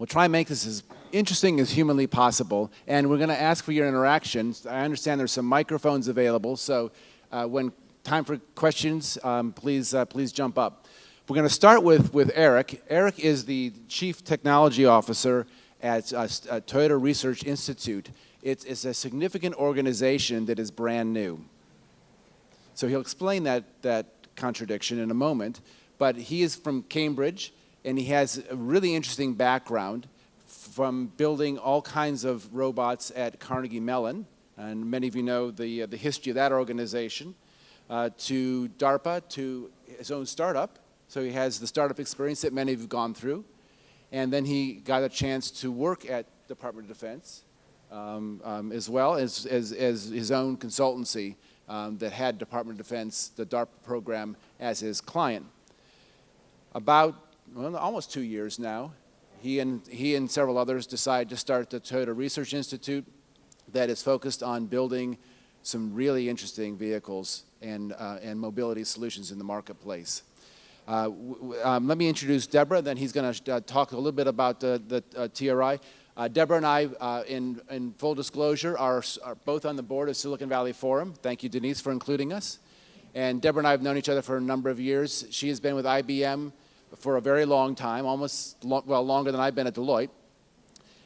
We'll try and make this as interesting as humanly possible, and we're going to ask for your interactions. I understand there's some microphones available, so when time for questions, please jump up. We're going to start with Eric. Eric is the Chief Technology Officer at Toyota Research Institute. It's a significant organization that is brand new. So he'll explain that contradiction in a moment, but he is from Cambridge, and he has a really interesting background from building all kinds of robots at Carnegie Mellon, and many of you know the history of that organization, to DARPA, to his own startup. So he has the startup experience that many of you have gone through. And then he got a chance to work at Department of Defense, as well as his own consultancy that had Department of Defense, the DARPA program, as his client. About almost 2 years now, he and several others decided to start the Toyota Research Institute that is focused on building some really interesting vehicles and mobility solutions in the marketplace. Let me introduce Deborah, then he's going to talk a little bit about the TRI. Deborah and I, in full disclosure, are both on the board of Silicon Valley Forum. Thank you, Denise, for including us. And Deborah and I have known each other for a number of years. She has been with IBM for a very long time, longer than I've been at Deloitte.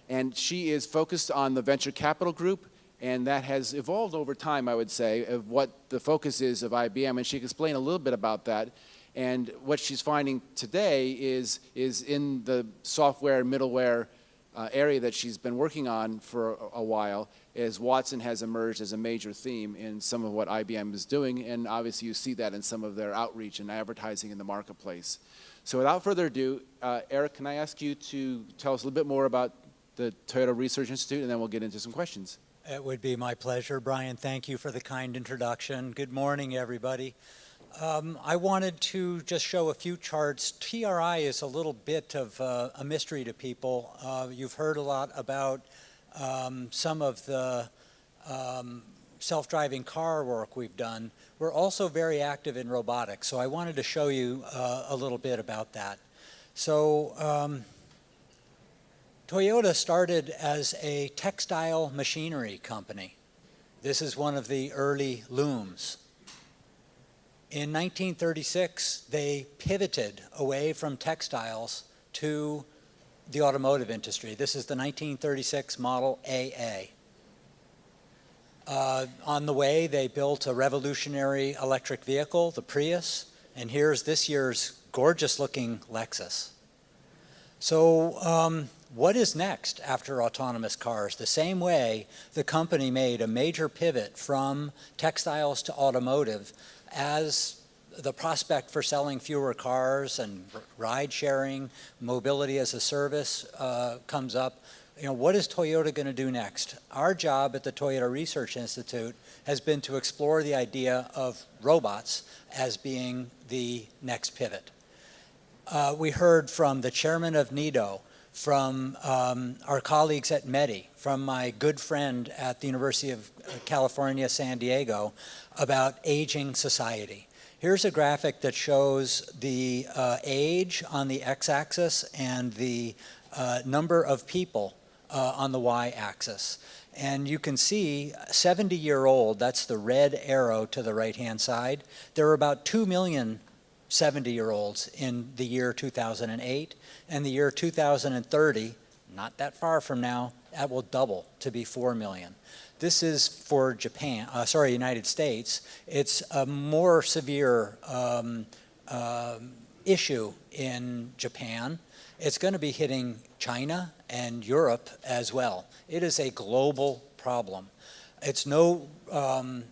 And she is focused on the venture capital group, and that has evolved over time, I would say, of what the focus is of IBM. And she can explain a little bit about that. And what she's finding today is in the software and middleware area that she's been working on for a while, is Watson has emerged as a major theme in some of what IBM is doing, and obviously you see that in some of their outreach and advertising in the marketplace. So without further ado, Eric, can I ask you to tell us a little bit more about the Toyota Research Institute, and then we'll get into some questions. It would be my pleasure, Brian. Thank you for the kind introduction. Good morning, everybody. I wanted to just show a few charts. TRI is a little bit of a mystery to people. You've heard a lot about some of the self-driving car work we've done. We're also very active in robotics, so I wanted to show you a little bit about that. So Toyota started as a textile machinery company. This is one of the early looms. In 1936, they pivoted away from textiles to the automotive industry. This is the 1936 Model AA. On the way, they built a revolutionary electric vehicle, the Prius, and here's this year's gorgeous-looking Lexus. So what is next after autonomous cars? The same way the company made a major pivot from textiles to automotive as the prospect for selling fewer cars and ride sharing, mobility as a service comes up. You know, what is Toyota going to do next? Our job at the Toyota Research Institute has been to explore the idea of robots as being the next pivot. We heard from the chairman of NIDO, from our colleagues at METI, from my good friend at the University of California, San Diego, about aging society. Here's a graphic that shows the age on the x-axis and the number of people on the y-axis. And you can see 70-year-old, that's the red arrow to the right-hand side. There are about 2 million 70-year-olds in the year 2008, and the year 2030, not that far from now, that will double to be 4 million. This is for United States. It's a more severe issue in Japan. It's going to be hitting China and Europe as well. It is a global problem. It's no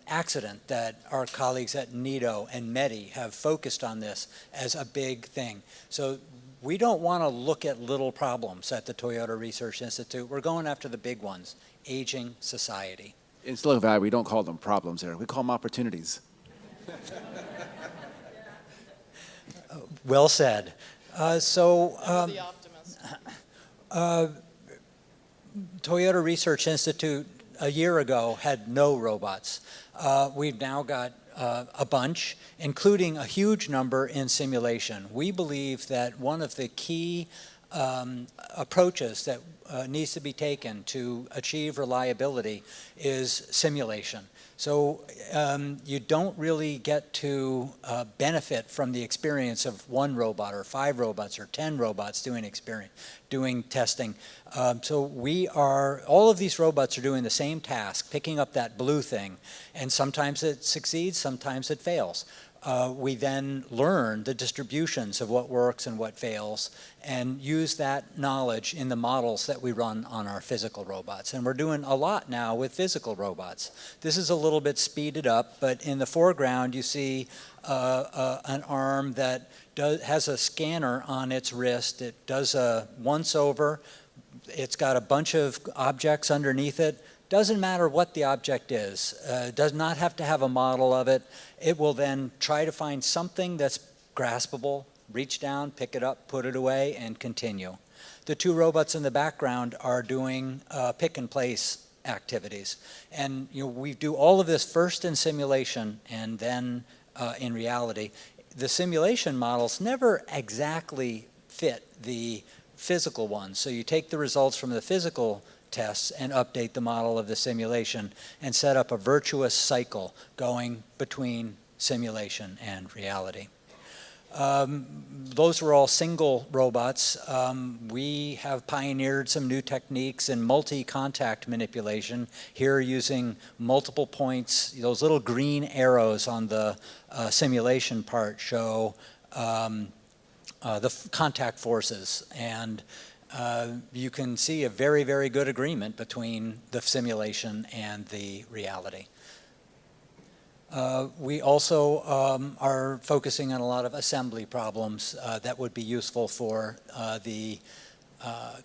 accident that our colleagues at NIDO and METI have focused on this as a big thing. So we don't want to look at little problems at the Toyota Research Institute. We're going after the big ones, aging society. In Silicon Valley, we don't call them problems, Eric. We call them opportunities. Well said. The optimist. Toyota Research Institute a year ago had no robots. We've now got a bunch, including a huge number in simulation. We believe that one of the key approaches that needs to be taken to achieve reliability is simulation. So you don't really get to benefit from the experience of one robot or 5 robots or 10 robots doing testing. So all of these robots are doing the same task, picking up that blue thing, and sometimes it succeeds, sometimes it fails. We then learn the distributions of what works and what fails and use that knowledge in the models that we run on our physical robots. And we're doing a lot now with physical robots. This is a little bit speeded up, but in the foreground you see an arm that has a scanner on its wrist. It does a once-over. It's got a bunch of objects underneath it. Doesn't matter what the object is. Does not have to have a model of it. It will then try to find something that's graspable, reach down, pick it up, put it away, and continue. The 2 robots in the background are doing pick and place activities. And we do all of this first in simulation and then in reality. The simulation models never exactly fit the physical ones. So you take the results from the physical tests and update the model of the simulation and set up a virtuous cycle going between simulation and reality. Those were all single robots. We have pioneered some new techniques in multi-contact manipulation, here using multiple points. Those little green arrows on the simulation part show the contact forces, and you can see a very, very good agreement between the simulation and the reality. We also are focusing on a lot of assembly problems that would be useful for the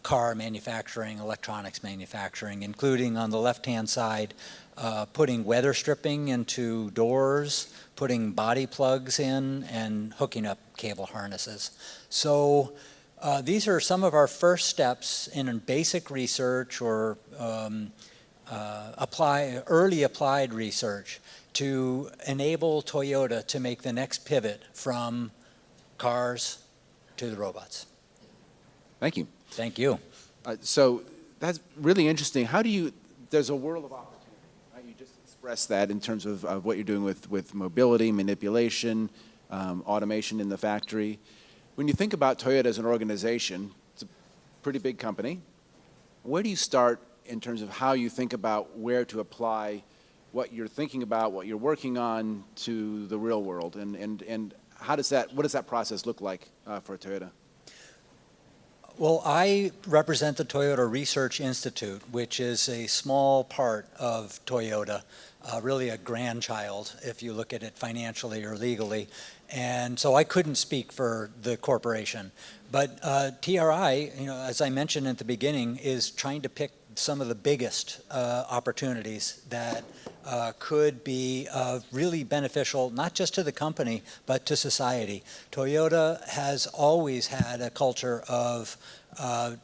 car manufacturing, electronics manufacturing, including on the left-hand side, putting weather stripping into doors, putting body plugs in, and hooking up cable harnesses. So these are some of our first steps in basic research or early applied research to enable Toyota to make the next pivot from cars to the robots. Thank you. Thank you. So that's really interesting. There's a world of opportunity, right? You just expressed that in terms of what you're doing with mobility, manipulation, automation in the factory. When you think about Toyota as an organization, it's a pretty big company. Where do you start in terms of how you think about where to apply what you're thinking about, what you're working on to the real world? And what does that process look like for Toyota? Well, I represent the Toyota Research Institute, which is a small part of Toyota, really a grandchild if you look at it financially or legally. And so I couldn't speak for the corporation. But TRI, as I mentioned at the beginning, is trying to pick some of the biggest opportunities that could be really beneficial, not just to the company, but to society. Toyota has always had a culture of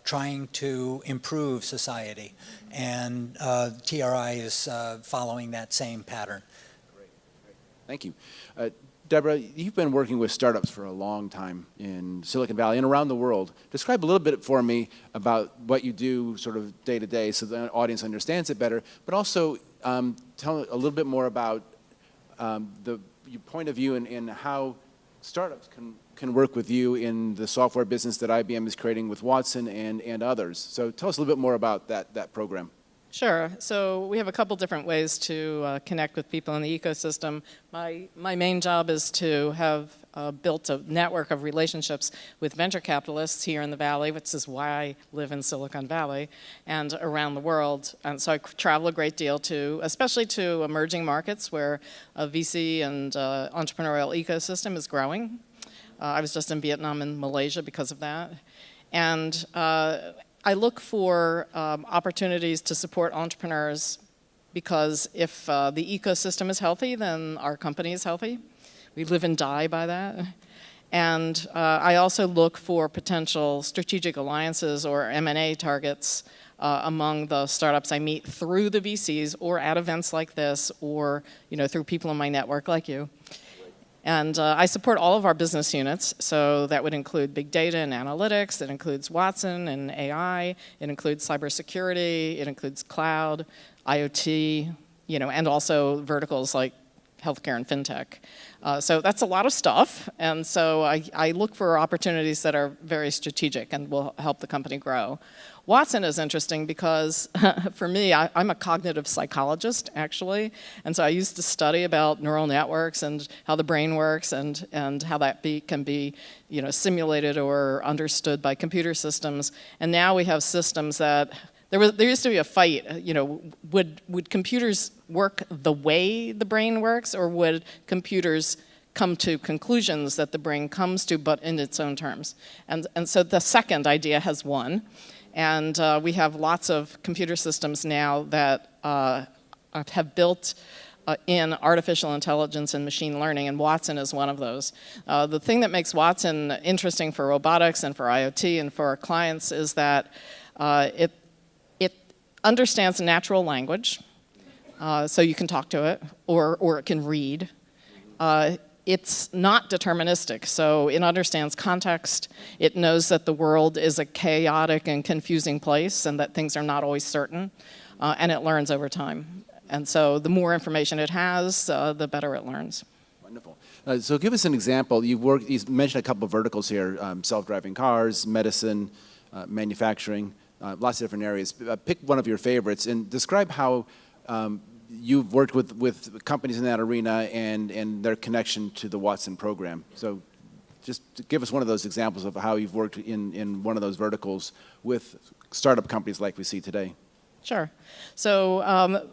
trying to improve society, and TRI is following that same pattern. Great. Thank you. Deborah, you've been working with startups for a long time in Silicon Valley and around the world. Describe a little bit for me about what you do sort of day to day so the audience understands it better, but also tell a little bit more about your point of view and how startups can work with you in the software business that IBM is creating with Watson and others. So tell us a little bit more about that program. Sure. So we have a couple different ways to connect with people in the ecosystem. My main job is to have built a network of relationships with venture capitalists here in the Valley, which is why I live in Silicon Valley, and around the world. And so I travel a great deal especially to emerging markets where a VC and entrepreneurial ecosystem is growing. I was just in Vietnam and Malaysia because of that. And I look for opportunities to support entrepreneurs because if the ecosystem is healthy, then our company is healthy. We live and die by that. And I also look for potential strategic alliances or M&A targets among the startups I meet through the VCs or at events like this or through people in my network like you. And I support all of our business units, so that would include big data and analytics, it includes Watson and AI, it includes cybersecurity, it includes cloud, IoT, and also verticals like healthcare and fintech. So that's a lot of stuff, and so I look for opportunities that are very strategic and will help the company grow. Watson is interesting because, for me, I'm a cognitive psychologist, actually, and so I used to study about neural networks and how the brain works and how that can be simulated or understood by computer systems. And now we have systems that, there used to be a fight, would computers work the way the brain works, or would computers come to conclusions that the brain comes to, but in its own terms? And so the second idea has won. And we have lots of computer systems now that have built in artificial intelligence and machine learning, and Watson is one of those. The thing that makes Watson interesting for robotics and for IoT and for our clients is that it understands natural language, so you can talk to it, or it can read. It's not deterministic, so it understands context. It knows that the world is a chaotic and confusing place and that things are not always certain, and it learns over time. And so the more information it has, the better it learns. Wonderful. So give us an example. You mentioned a couple of verticals here, self-driving cars, medicine, manufacturing, lots of different areas. Pick one of your favorites and describe how you've worked with companies in that arena and their connection to the Watson program. So just give us one of those examples of how you've worked in one of those verticals with startup companies like we see today. Sure. So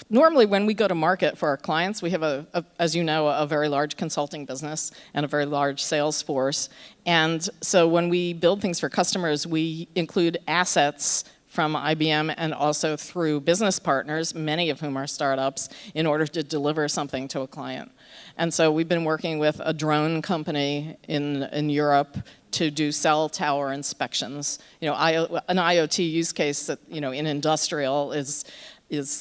normally when we go to market for our clients, we have, as you know, a very large consulting business and a very large sales force. And so when we build things for customers, we include assets from IBM and also through business partners, many of whom are startups, in order to deliver something to a client. And so we've been working with a drone company in Europe to do cell tower inspections. An IoT use case that in industrial is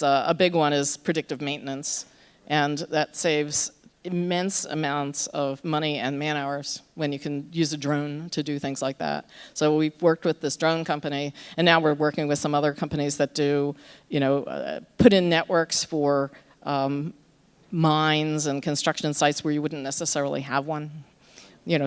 a big one is predictive maintenance, and that saves immense amounts of money and man hours when you can use a drone to do things like that. So we've worked with this drone company, and now we're working with some other companies that do, put in networks for mines and construction sites where you wouldn't necessarily have one.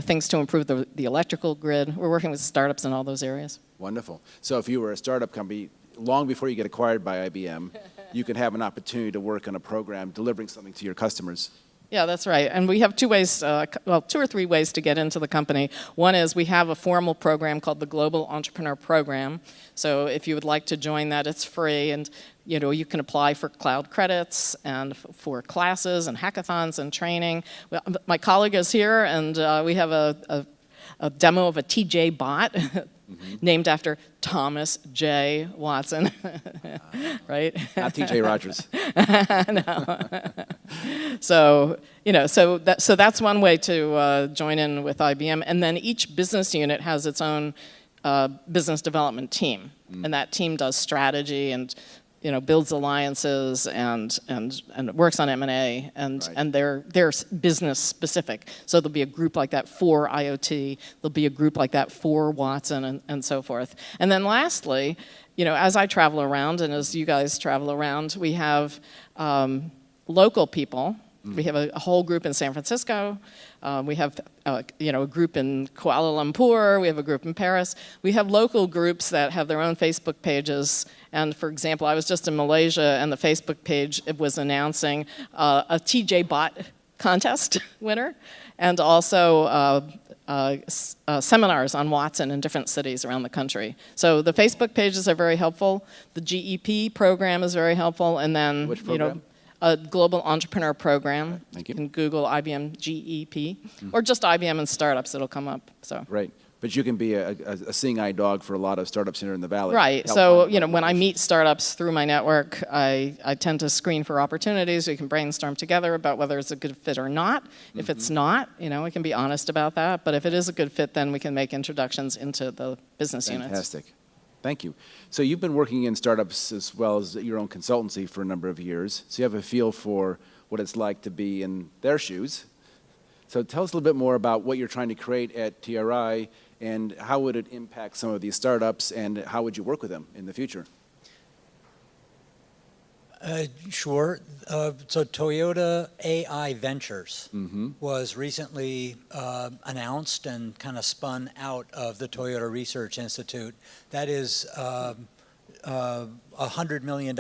Things to improve the electrical grid. We're working with startups in all those areas. Wonderful. So if you were a startup company, long before you get acquired by IBM, you can have an opportunity to work on a program delivering something to your customers. Yeah, that's right. And we have two or three ways to get into the company. One is we have a formal program called the Global Entrepreneur Program. So if you would like to join that, it's free, and you can apply for cloud credits and for classes and hackathons and training. Well, my colleague is here, and we have a demo of a TJ bot named after Thomas J. Watson, right? Not TJ Rogers. No. So that's one way to join in with IBM, and then each business unit has its own business development team, and that team does strategy and builds alliances and works on M&A, and they're business specific. So there'll be a group like that for IoT, there'll be a group like that for Watson, and so forth. And then lastly, as I travel around and as you guys travel around, we have local people. We have a whole group in San Francisco. We have a group in Kuala Lumpur. We have a group in Paris. We have local groups that have their own Facebook pages. And for example, I was just in Malaysia, and the Facebook page was announcing a TJ Bot contest winner, and also seminars on Watson in different cities around the country. So the Facebook pages are very helpful. The GEP program is very helpful, and then which program? A Global Entrepreneur Program. Thank you. You can Google IBM GEP, or just IBM and startups, it'll come up. So. Right. But you can be a seeing eye dog for a lot of startups here in the Valley. Right. So, when I meet startups through my network, I tend to screen for opportunities. We can brainstorm together about whether it's a good fit or not. If it's not, we can be honest about that. But if it is a good fit, then we can make introductions into the business units. Fantastic. Thank you. So you've been working in startups as well as your own consultancy for a number of years. So you have a feel for what it's like to be in their shoes. So tell us a little bit more about what you're trying to create at TRI, and how would it impact some of these startups, and how would you work with them in the future? Sure. So Toyota AI Ventures was recently announced and kind of spun out of the Toyota Research Institute. That is $100 million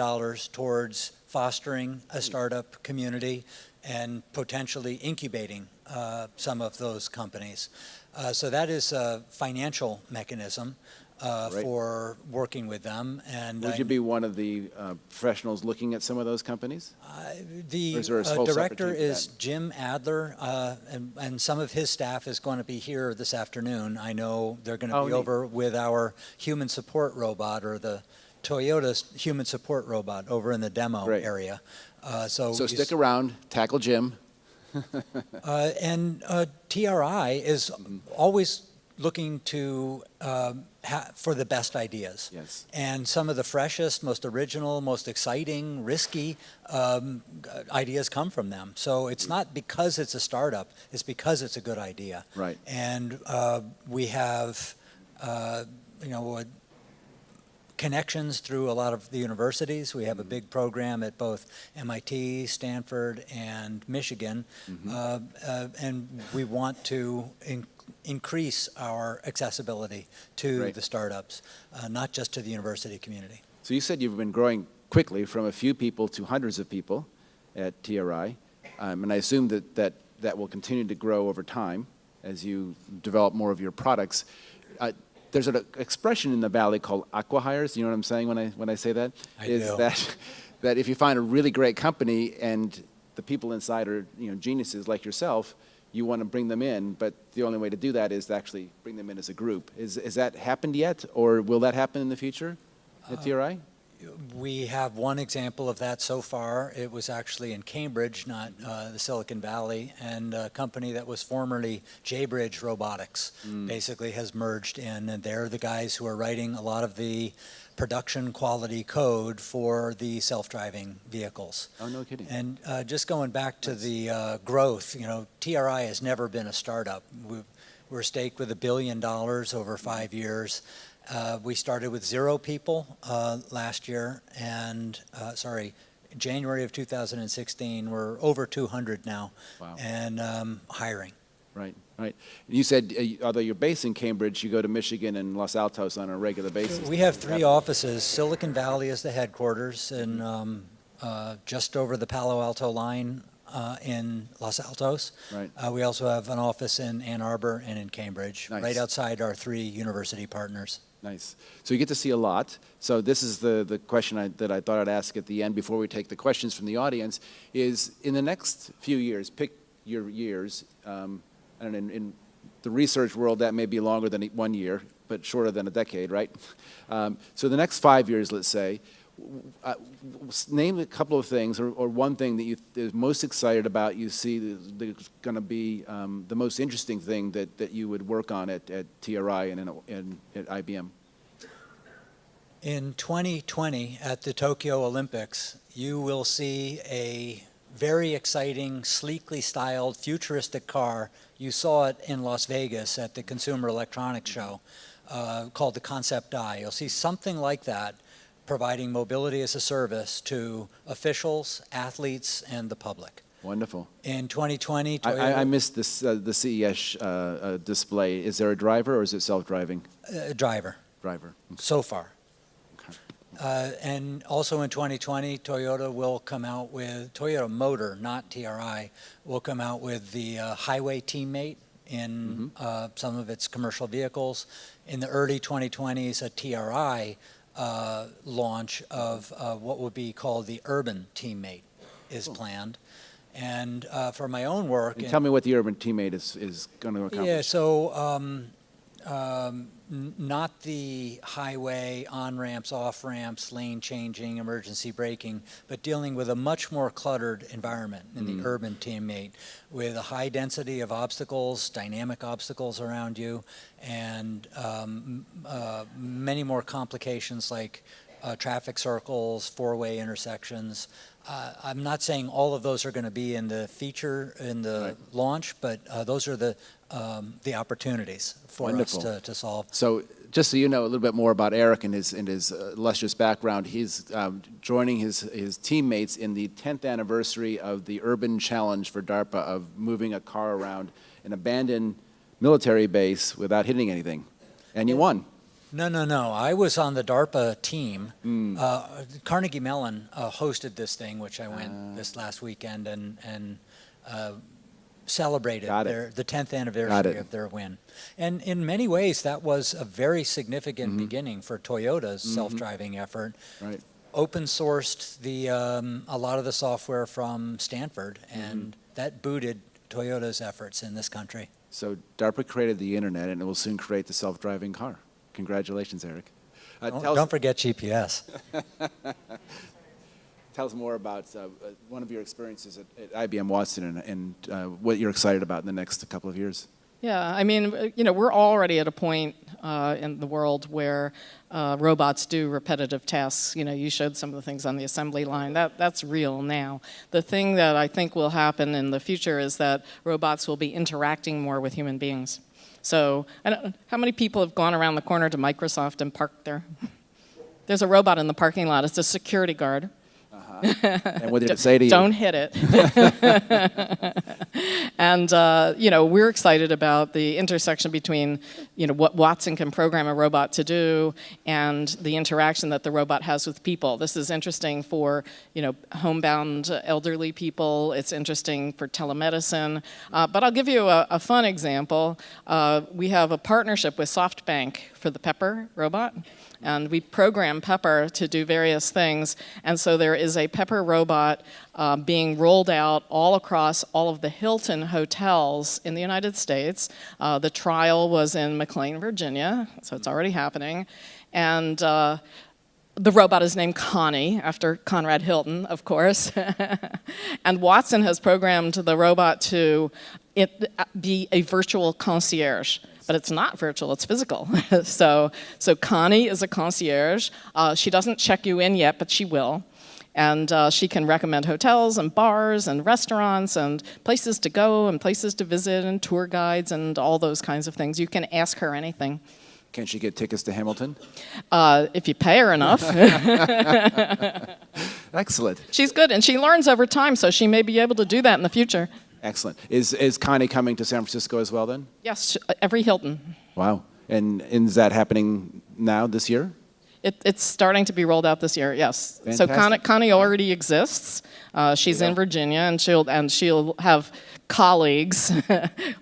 towards fostering a startup community and potentially incubating some of those companies. So that is a financial mechanism for working with them. And would you be one of the professionals looking at some of those companies? The Or is there a whole separate director team for is that? Jim Adler, and some of his staff is going to be here this afternoon. I know they're going to be neat. over with our human support robot, or the Toyota's human support robot, over in the demo Great. area. So stick around, tackle Jim. And TRI is always looking to for the best ideas. Yes. And some of the freshest, most original, most exciting, risky ideas come from them. So it's not because it's a startup, it's because it's a good idea. Right. And we have, connections through a lot of the universities. We have a big program at both MIT, Stanford, and Michigan, and we want to increase our accessibility to Right. the startups, not just to the university community. So you said you've been growing quickly from a few people to hundreds of people at TRI, and I assume that will continue to grow over time as you develop more of your products. There's an expression in the Valley called acqui-hires. You know what I'm saying when I say that? I Is do. that if you find a really great company and the people inside are geniuses like yourself, you want to bring them in, but the only way to do that is to actually bring them in as a group. Has that happened yet, or will that happen in the future at TRI? We have one example of that so far. It was actually in Cambridge, not the Silicon Valley, and a company that was formerly J-Bridge Robotics basically has merged in, and they're the guys who are writing a lot of the production quality code for the self-driving vehicles. Oh, no kidding. And just going back to the growth, TRI has never been a startup. We're staked with $1 billion over 5 years. We started with 0 people last year, and January of 2016. We're over 200 now, Wow. and hiring. Right. You said, although you're based in Cambridge, you go to Michigan and Los Altos on a regular basis. We have 3 offices. Silicon Valley is the headquarters, and just over the Palo Alto line in Los Altos. Right. We also have an office in Ann Arbor and in Cambridge, Nice. right outside our 3 university partners. Nice. So you get to see a lot. So this is the question that I thought I'd ask at the end before we take the questions from the audience, is in the next few years, pick your years, and in the research world that may be longer than 1 year, but shorter than a decade, right? So the next 5 years, let's say, name a couple of things or one thing that you're most excited about, you see that's going to be the most interesting thing that you would work on at TRI and at IBM. In 2020, at the Tokyo Olympics, you will see a very exciting, sleekly styled, futuristic car. You saw it in Las Vegas at the Consumer Electronics Show, called the Concept I. You'll see something like that, providing mobility as a service to officials, athletes, and the public. Wonderful. In 2020, Toyota, I missed this, the CES display. Is there a driver or is it self-driving? driver, Driver. so far. Okay. And also in 2020, Toyota will come out with, Toyota Motor, not TRI, will come out with the Highway Teammate in some of its commercial vehicles. In the early 2020s, a TRI launch of what would be called the Urban Teammate is planned. And for my own work... And tell me what the Urban Teammate is going to accomplish. Yeah, so not the highway on-ramps, off-ramps, lane changing, emergency braking, but dealing with a much more cluttered environment in the Urban Teammate, with a high density of obstacles, dynamic obstacles around you, and many more complications like traffic circles, four-way intersections. I'm not saying all of those are going to be in the feature, in the launch, but those are the opportunities for Wonderful. us to solve. So just so you know a little bit more about Eric and his illustrious background, he's joining his teammates in the 10th anniversary of the Urban Challenge for DARPA of moving a car around an abandoned military base without hitting anything. And you won. No. I was on the DARPA team. Carnegie Mellon hosted this thing, which I went this last weekend and celebrated the 10th anniversary of their win. And in many ways, that was a very significant beginning for Toyota's self-driving effort. Right. Open sourced a lot of the software from Stanford, and that booted Toyota's efforts in this country. So DARPA created the internet, and it will soon create the self-driving car. Congratulations, Eric. Don't forget GPS. Tell us more about one of your experiences at IBM Watson and what you're excited about in the next couple of years. Yeah, I mean, we're already at a point in the world where robots do repetitive tasks. You showed some of the things on the assembly line. That's real now. The thing that I think will happen in the future is that robots will be interacting more with human beings. So, how many people have gone around the corner to Microsoft and parked there? There's a robot in the parking lot. It's a security guard. And what did it say to you? Don't hit it. And, we're excited about the intersection between, what Watson can program a robot to do and the interaction that the robot has with people. This is interesting for, homebound elderly people. It's interesting for telemedicine. But I'll give you a fun example. We have a partnership with SoftBank for the Pepper robot. And we program Pepper to do various things. And so there is a Pepper robot being rolled out all across all of the Hilton hotels in the United States. The trial was in McLean, Virginia, so it's already happening. And the robot is named Connie, after Conrad Hilton, of course. And Watson has programmed the robot to be a virtual concierge. But it's not virtual, it's physical. So Connie is a concierge. She doesn't check you in yet, but she will. And she can recommend hotels and bars and restaurants and places to go and places to visit and tour guides and all those kinds of things. You can ask her anything. Can she get tickets to Hamilton? If you pay her enough. Excellent. She's good, and she learns over time, so she may be able to do that in the future. Excellent. Is Connie coming to San Francisco as well then? Yes, every Hilton. Wow. And is that happening now this year? It's starting to be rolled out this year, yes. Fantastic. So Connie already exists. She's in Virginia, and she'll have colleagues,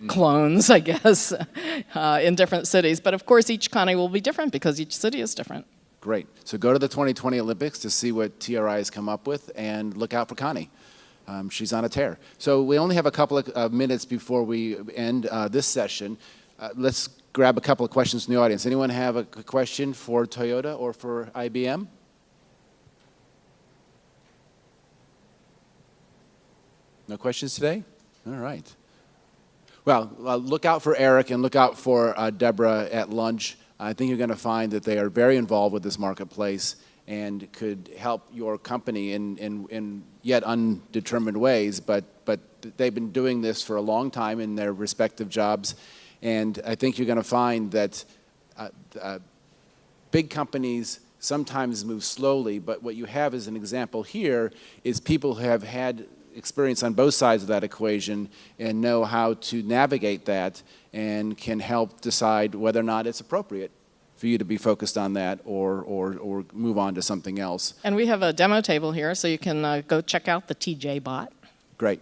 clones, I guess, in different cities. But of course, each Connie will be different because each city is different. Great. So go to the 2020 Olympics to see what TRI has come up with, and look out for Connie. She's on a tear. So we only have a couple of minutes before we end this session. Let's grab a couple of questions from the audience. Anyone have a question for Toyota or for IBM? No questions today? All right. Well, look out for Eric and look out for Deborah at lunch. I think you're going to find that they are very involved with this marketplace and could help your company in yet undetermined ways, but they've been doing this for a long time in their respective jobs, and I think you're going to find that big companies sometimes move slowly, but what you have as an example here is people who have had experience on both sides of that equation and know how to navigate that and can help decide whether or not it's appropriate for you to be focused on that or move on to something else. And we have a demo table here, so you can go check out the TJ bot. Great.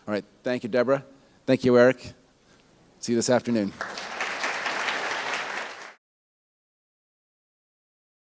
All right. Thank you, Deborah. Thank you, Eric. See you this afternoon.